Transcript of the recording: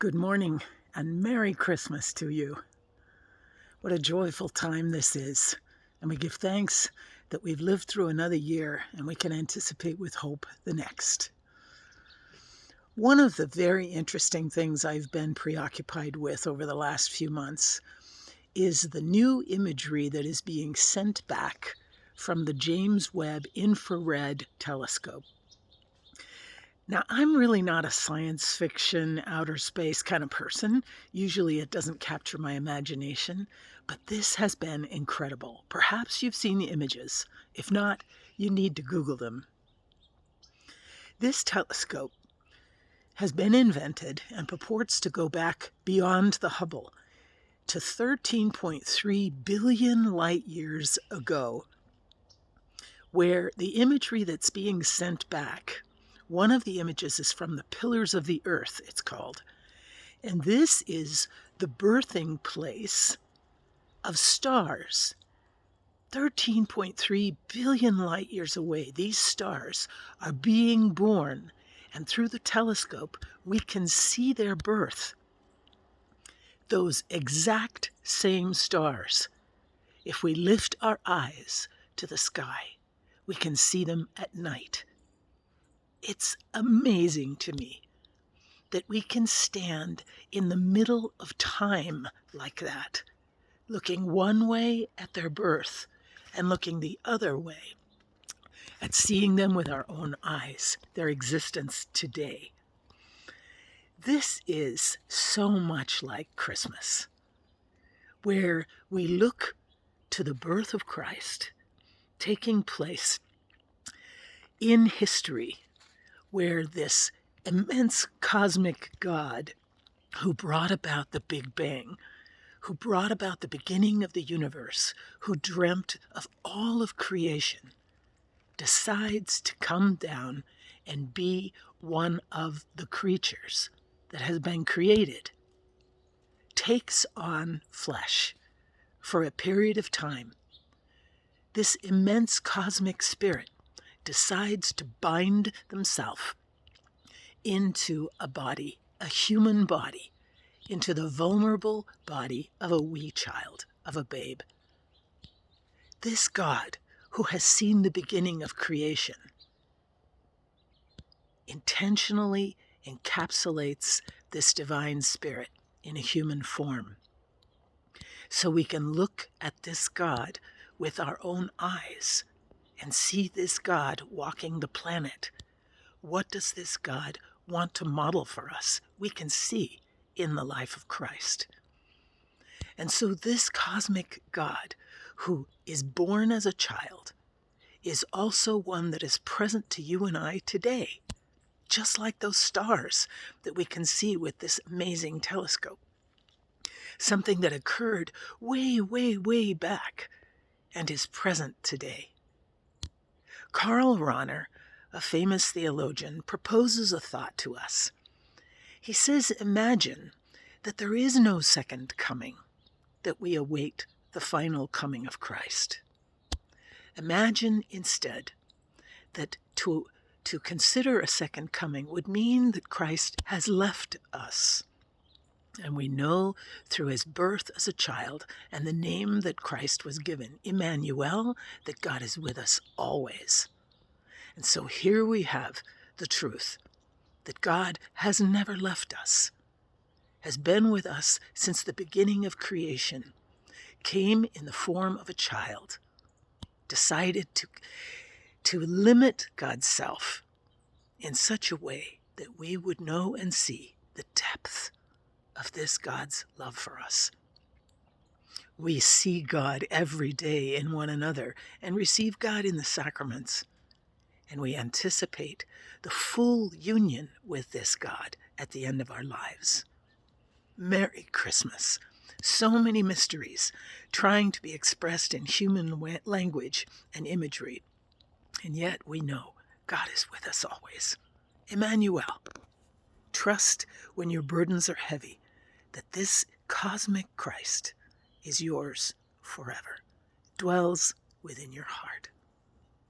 Good morning and Merry Christmas to you. What a joyful time this is. And we give thanks that we've lived through another year and we can anticipate with hope the next. One of the very interesting things I've been preoccupied with over the last few months is the new imagery that is being sent back from the James Webb Infrared Telescope. Now, I'm really not a science fiction, outer space kind of person. Usually it doesn't capture my imagination, but this has been incredible. Perhaps you've seen the images. If not, you need to Google them. This telescope has been invented and purports to go back beyond the Hubble to 13.3 billion light years ago, where the imagery that's being sent back, one of the images is from the Pillars of the Earth, it's called. And this is the birthing place of stars. 13.3 billion light years away, these stars are being born. And through the telescope, we can see their birth. Those exact same stars, if we lift our eyes to the sky, we can see them at night. It's amazing to me that we can stand in the middle of time like that, looking one way at their birth and looking the other way at seeing them with our own eyes, their existence today. This is so much like Christmas, where we look to the birth of Christ taking place in history, where this immense cosmic God who brought about the Big Bang, who brought about the beginning of the universe, who dreamt of all of creation, decides to come down and be one of the creatures that has been created, takes on flesh for a period of time. This immense cosmic spirit decides to bind themselves into a body, a human body, into the vulnerable body of a wee child, of a babe. This God, who has seen the beginning of creation, intentionally encapsulates this divine spirit in a human form. So we can look at this God with our own eyes and see this God walking the planet. What does this God want to model for us? We can see in the life of Christ. And so this cosmic God, who is born as a child, is also one that is present to you and I today, just like those stars that we can see with this amazing telescope. Something that occurred way, way, way back and is present today. Karl Rahner, a famous theologian, proposes a thought to us. He says, imagine that there is no second coming, that we await the final coming of Christ. Imagine instead that to consider a second coming would mean that Christ has left us. And we know through his birth as a child and the name that Christ was given, Emmanuel, that God is with us always. And so here we have the truth that God has never left us, has been with us since the beginning of creation, came in the form of a child, decided to limit God's self in such a way that we would know and see the depth of this God's love for us. We see God every day in one another and receive God in the sacraments. And we anticipate the full union with this God at the end of our lives. Merry Christmas. So many mysteries trying to be expressed in human language and imagery. And yet we know God is with us always. Emmanuel. Trust when your burdens are heavy that this cosmic Christ is yours forever, dwells within your heart.